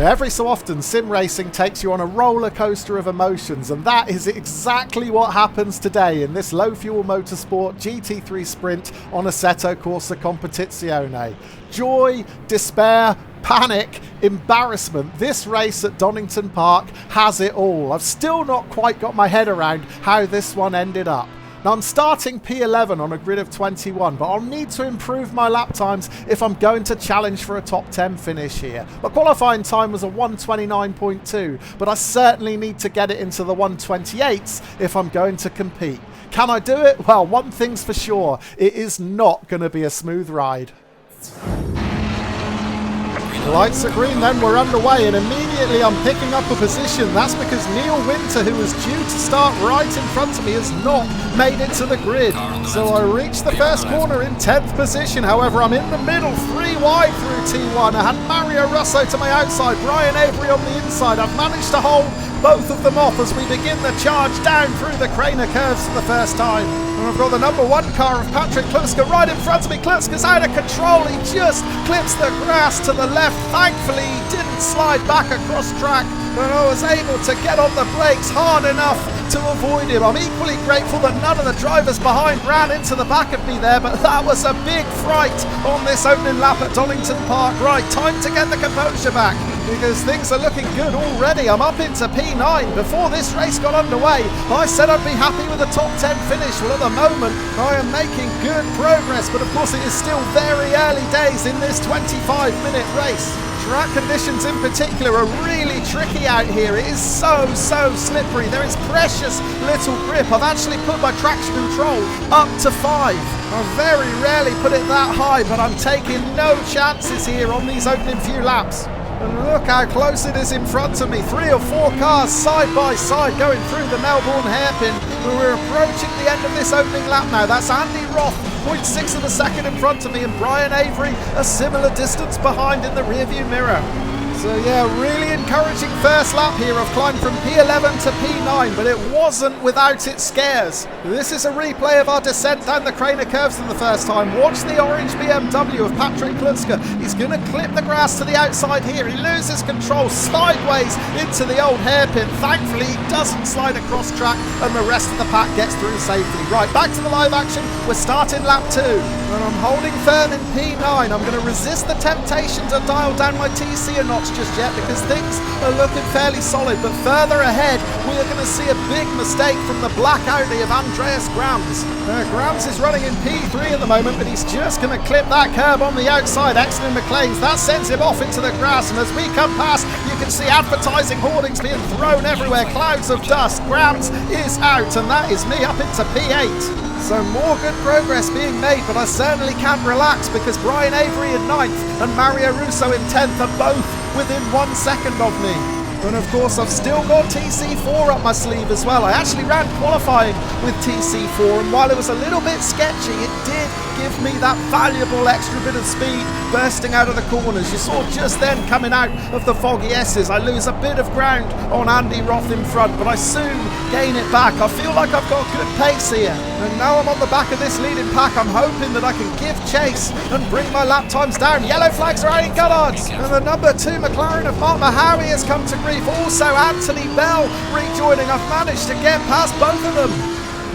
Every so often, sim racing takes you on a roller coaster of emotions, and that is exactly what happens today in this low-fuel motorsport GT3 sprint on Assetto Corsa Competizione. Joy, despair, panic, embarrassment. This race at Donington Park has it all. I've still not quite got my head around how this one ended up. Now, I'm starting P11 on a grid of 21, but I'll need to improve my lap times if I'm going to challenge for a top 10 finish here. My qualifying time was a 1:29.2, but I certainly need to get it into the 1:28s if I'm going to compete. Can I do it? Well, one thing's for sure, it is not going to be a smooth ride. Lights are green, then we're underway, and immediately I'm picking up a position. That's because Neil Winter, who was due to start right in front of me, has not made it to the grid. So I reached the first corner in 10th position. However, I'm in the middle, 3 wide through T1. I had Mario Russo to my outside, Brian Avery on the inside. I've managed to hold both of them off as we begin the charge down through the Craner curves for the first time. And I've got the number 1 car of Patrick Klutska right in front of me. Klutska's out of control. He just clips the grass to the left. Thankfully, he didn't slide back across track, and I was able to get on the brakes hard enough to avoid him. I'm equally grateful that none of the drivers behind ran into the back of me there, but that was a big fright on this opening lap at Donington Park. Right, time to get the composure back, because things are looking good already. I'm up into P9. Before this race got underway, I said I'd be happy with a top 10 finish. Well, at the moment, I am making good progress, but of course it is still very early days in this 25-minute race. Track conditions in particular are really tricky out here. It is so slippery. There is precious little grip. I've actually put my traction control up to 5. I very rarely put it that high, but I'm taking no chances here on these opening few laps. And look how close it is in front of me. 3 or 4 cars side by side going through the Melbourne hairpin. We're approaching the end of this opening lap now. That's Andy Roth, 0.6 of a second in front of me, and Brian Avery a similar distance behind in the rearview mirror. So yeah, really encouraging first lap here. I've climbed from P11 to P9, but it wasn't without its scares. This is a replay of our descent down the Craner curves for the first time. Watch the orange BMW of Patrick Klutska. He's going to clip the grass to the outside here. He loses control sideways into the old hairpin. Thankfully, he doesn't slide across track, and the rest of the pack gets through safely. Right, back to the live action. We're starting lap 2, and I'm holding firm in P9. I'm going to resist the temptation to dial down my TC a notch just yet, because things are looking fairly solid, but further ahead we are going to see a big mistake from the black Audi of Andreas Grams. Grams is running in P3 at the moment, but he's just going to clip that curb on the outside, exiting McLean's. That sends him off into the grass, and as we come past, you can see advertising hoardings being thrown everywhere, clouds of dust. Grams is out, and that is me up into P8. So more good progress being made, but I certainly can't relax, because Brian Avery in 9th and Mario Russo in 10th are both within 1 second of me. And of course I've still got TC4 up my sleeve as well. I actually ran qualifying with TC4, and while it was a little bit sketchy, it did give me that valuable extra bit of speed bursting out of the corners. You saw just then coming out of the foggy S's, I lose a bit of ground on Andy Roth in front, but I soon gain it back. I feel like I've got good pace here, and now I'm on the back of this leading pack. I'm hoping that I can give chase and bring my lap times down. Yellow flags are out in Gullards, and the number 2 McLaren of Mark Mahowie has come to grief. Also Anthony Bell rejoining. I've managed to get past both of them.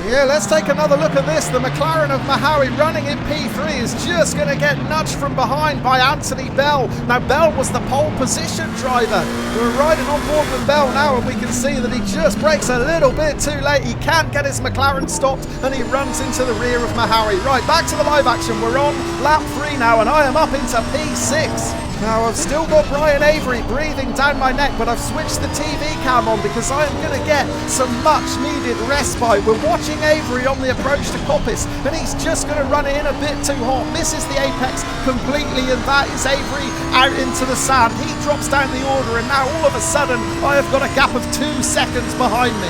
Yeah, let's take another look at this. The McLaren of Mahowie running in P3 is just going to get nudged from behind by Anthony Bell. Now, Bell was the pole position driver. We're riding on board with Bell now, and we can see that he just brakes a little bit too late. He can't get his McLaren stopped, and he runs into the rear of Mahowie. Right, back to the live action. We're on lap 3 now, and I am up into P6. Now, I've still got Brian Avery breathing down my neck, but I've switched the TV cam on because I'm going to get some much-needed respite. We're watching Avery on the approach to Coppice, and he's just going to run in a bit too hot. Misses the apex completely, and that is Avery out into the sand. He drops down the order, and now all of a sudden, I have got a gap of 2 seconds behind me.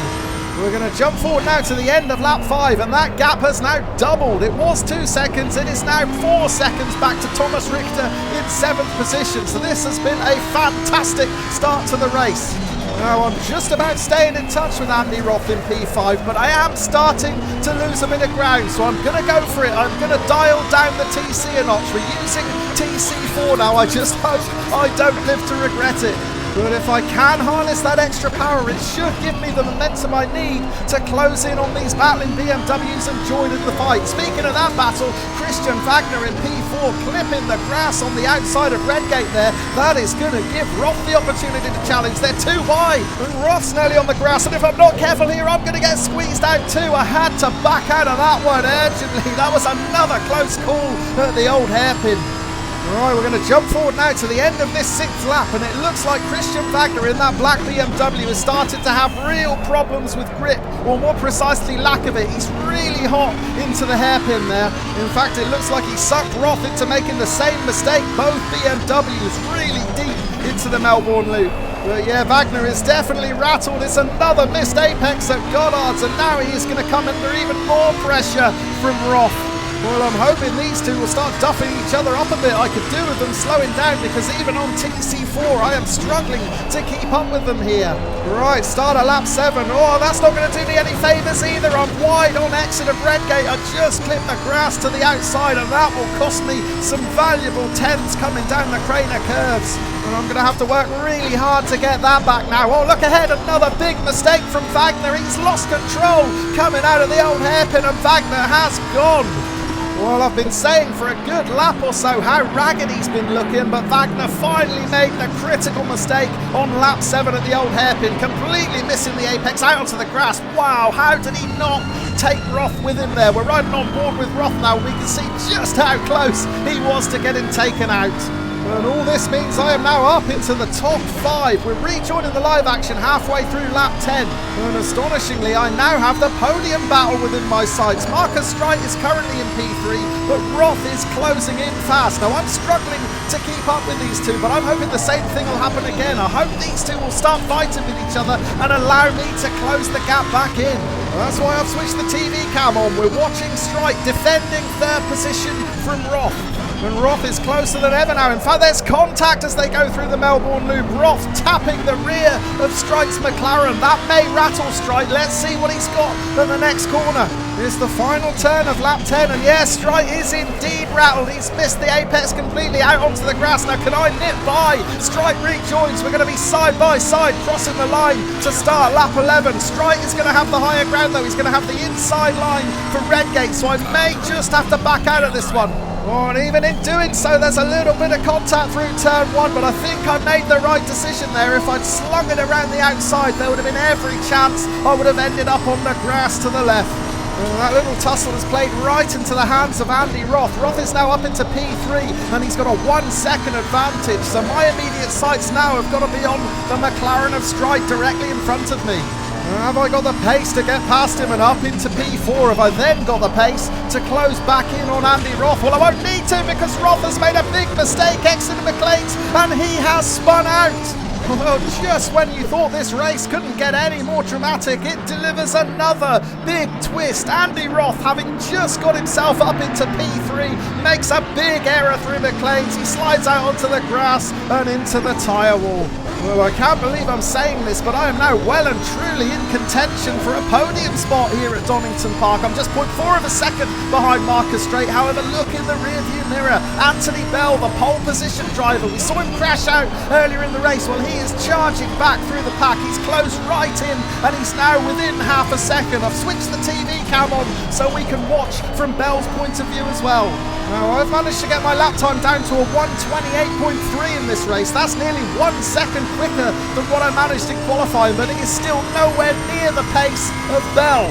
We're going to jump forward now to the end of lap 5, and that gap has now doubled. It was 2 seconds, it is now 4 seconds back to Thomas Richter in 7th position. So this has been a fantastic start to the race. Now I'm just about staying in touch with Andy Roth in P5, but I am starting to lose a bit of ground, so I'm going to go for it. I'm going to dial down the TC a notch. We're using TC4 now. I just hope I don't live to regret it. But if I can harness that extra power, it should give me the momentum I need to close in on these battling BMWs and join in the fight. Speaking of that battle, Christian Wagner in P4 clipping the grass on the outside of Redgate there. That is going to give Roth the opportunity to challenge. They're too wide. And Roth's nearly on the grass, and if I'm not careful here, I'm going to get squeezed out too. I had to back out of that one urgently. That was another close call at the old hairpin. Right, we're going to jump forward now to the end of this 6th lap, and it looks like Christian Wagner in that black BMW has started to have real problems with grip, or more precisely lack of it. He's really hot into the hairpin there. In fact, it looks like he sucked Roth into making the same mistake. Both BMWs really deep into the Melbourne loop. But yeah, Wagner is definitely rattled. It's another missed apex at Goddard's, and now he is going to come under even more pressure from Roth. Well, I'm hoping these two will start duffing each other up a bit. I could do with them slowing down, because even on TC4 I am struggling to keep up with them here. Right, start of lap 7. Oh, that's not going to do me any favours either. I'm wide on exit of Redgate. I just clipped the grass to the outside, and that will cost me some valuable 10s coming down the Craner curves. And I'm going to have to work really hard to get that back now. Oh, look ahead, another big mistake from Wagner. He's lost control coming out of the old hairpin, and Wagner has gone. Well, I've been saying for a good lap or so how ragged he's been looking, but Wagner finally made the critical mistake on lap 7 at the old hairpin, completely missing the apex out onto the grass. Wow, how did he not take Roth with him there? We're riding on board with Roth now. We can see just how close he was to getting taken out. And all this means I am now up into the top 5. We're rejoining the live action halfway through lap 10. And astonishingly, I now have the podium battle within my sights. Marcus Streit is currently in P3, but Roth is closing in fast. Now, I'm struggling to keep up with these two, but I'm hoping the same thing will happen again. I hope these two will start fighting with each other and allow me to close the gap back in. That's why I've switched the TV cam on. We're watching Streit defending 3rd position from Roth. And Roth is closer than ever now. In fact, there's contact as they go through the Melbourne loop. Roth tapping the rear of Streit's McLaren. That may rattle Streit. Let's see what he's got at the next corner. It's the final turn of lap 10, and yes, Streit is indeed rattled. He's missed the apex completely out onto the grass. Now, can I nip by? Streit rejoins. We're going to be side by side, crossing the line to start lap 11. Streit is going to have the higher ground, though. He's going to have the inside line for Redgate, so I may just have to back out of this one. Oh, and even in doing so, there's a little bit of contact through turn 1, but I think I made the right decision there. If I'd slung it around the outside, there would have been every chance I would have ended up on the grass to the left. That little tussle has played right into the hands of Andy Roth. Roth is now up into P3, and he's got a 1 second advantage. So my immediate sights now have got to be on the McLaren of Streit directly in front of me. Have I got the pace to get past him and up into P4? Have I then got the pace to close back in on Andy Roth? Well, I won't need to, because Roth has made a big mistake exiting McLean's, and he has spun out. Well, just when you thought this race couldn't get any more dramatic, it delivers another big twist. Andy Roth, having just got himself up into P3, makes a big error through McLean's. He slides out onto the grass and into the tyre wall. Well, I can't believe I'm saying this, but I am now well and truly in contention for a podium spot here at Donington Park. I'm just 0.4 of a second behind Marcus Streit. However, look in the rearview mirror. Anthony Bell, the pole position driver. We saw him crash out earlier in the race. Well, he is charging back through the pack. He's closed right in, and he's now within half a second. I've switched the TV cam on so we can watch from Bell's point of view as well. Now, I've managed to get my lap time down to a 1:28.3 in this race. That's nearly 1 second quicker than what I managed in qualifying, but it is still nowhere near the pace of Bell.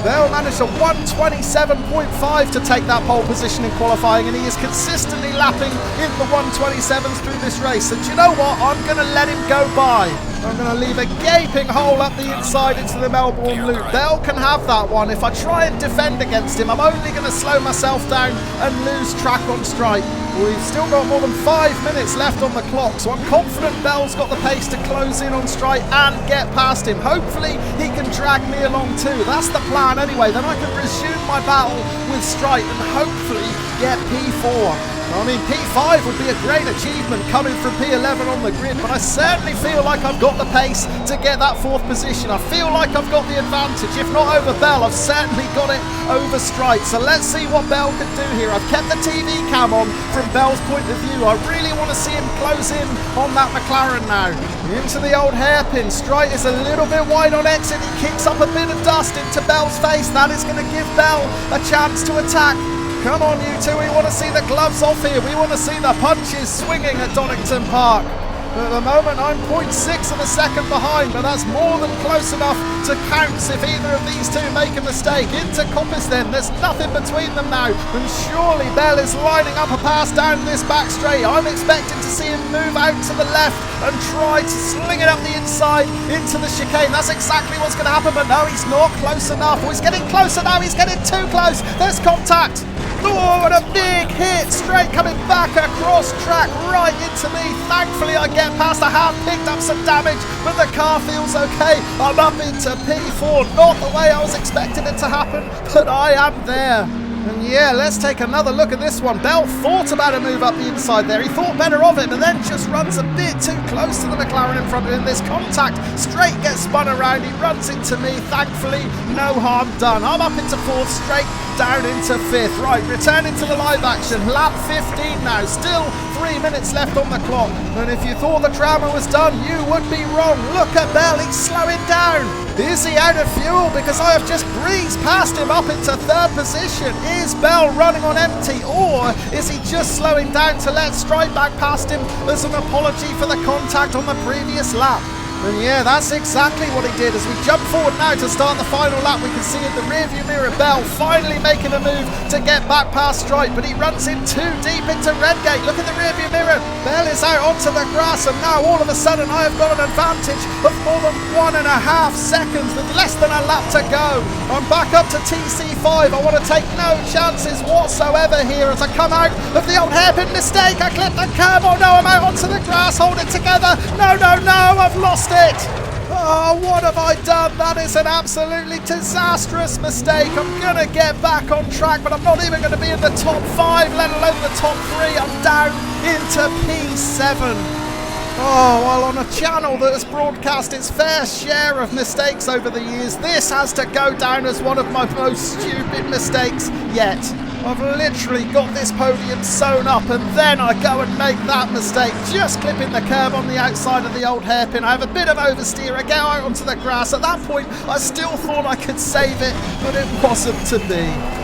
Bell managed a 1:27.5 to take that pole position in qualifying, and he is consistently lapping in the 1:27s through this race. And do you know what? I'm going to let him go by. I'm going to leave a gaping hole up the inside into the Melbourne loop. Bell can have that one. If I try and defend against him, I'm only going to slow myself down and lose track on Streit. We've still got more than 5 minutes left on the clock, so I'm confident Bell's got the pace to close in on Streit and get past him. Hopefully he can drag me along too. That's the plan anyway. Then I can resume my battle with Streit and hopefully get P4. I mean, P5 would be a great achievement coming from P11 on the grid, but I certainly feel like I've got the pace to get that 4th position. I feel like I've got the advantage. If not over Bell, I've certainly got it over Strite. So let's see what Bell can do here. I've kept the TV cam on from Bell's point of view. I really want to see him close in on that McLaren now. Into the old hairpin. Strite is a little bit wide on exit. He kicks up a bit of dust into Bell's face. That is going to give Bell a chance to attack. Come on, you two, we want to see the gloves off here. We want to see the punches swinging at Donington Park. At the moment, I'm 0.6 of a second behind, but that's more than close enough to count if either of these two make a mistake. Into Coppice then, there's nothing between them now, and surely Bell is lining up a pass down this back straight. I'm expecting to see him move out to the left and try to sling it up the inside into the chicane. That's exactly what's going to happen, but no, he's not close enough. Oh, he's getting closer now, he's getting too close. There's contact. Oh, and a big hit, straight coming back across track right into me. Thankfully I get past. I have picked up some damage, but the car feels okay. I'm up into P4, not the way I was expecting it to happen, but I am there. And yeah, let's take another look at this one. Bell thought about a move up the inside there. He thought better of it, but then just runs a bit too close to the McLaren in front of him. This contact straight gets spun around. He runs into me. Thankfully, no harm done. I'm up into 4th, straight down into 5th. Right, returning to the live action. Lap 15 now. Still 3 minutes left on the clock. And if you thought the drama was done, you would be wrong. Look at Bell. He's slowing down. Is he out of fuel? Because I have just breezed past him up into 3rd position. Is Bell running on empty, or is he just slowing down to let Strite back past him as an apology for the contact on the previous lap? And yeah, that's exactly what he did. As we jump forward now to start the final lap, we can see in the rearview mirror Bell finally making a move to get back past Strite, but he runs in too deep into Redgate. Look at the rearview mirror. Bell is out onto the grass, and now all of a sudden I have got an advantage of more than 1.5 seconds with less than a lap to go. I'm back up to TC5. I want to take no chances whatsoever here as I come out of the old hairpin mistake. I clip the curb. Oh no, I'm out onto the grass. Hold it together. No, no, no, I've lost it. Oh, what have I done? That is an absolutely disastrous mistake. I'm going to get back on track, but I'm not even going to be in the top 5, let alone the top 3. I'm down into P7. Oh, well, on a channel that has broadcast its fair share of mistakes over the years, this has to go down as one of my most stupid mistakes yet. I've literally got this podium sewn up, and then I go and make that mistake, just clipping the curb on the outside of the old hairpin. I have a bit of oversteer, I get out onto the grass. At that point, I still thought I could save it, but it wasn't to be.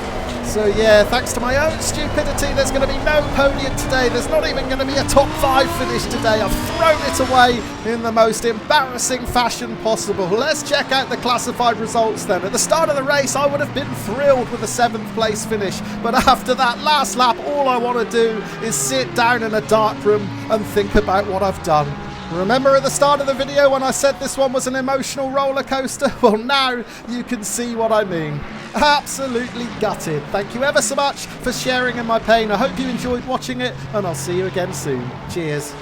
So yeah, thanks to my own stupidity, there's going to be no podium today. There's not even going to be a top 5 finish today. I've thrown it away in the most embarrassing fashion possible. Let's check out the classified results then. At the start of the race, I would have been thrilled with a 7th place finish. But after that last lap, all I want to do is sit down in a dark room and think about what I've done. Remember at the start of the video when I said this one was an emotional roller coaster? Well, now you can see what I mean. Absolutely gutted. Thank you ever so much for sharing in my pain. I hope you enjoyed watching it, and I'll see you again soon. Cheers.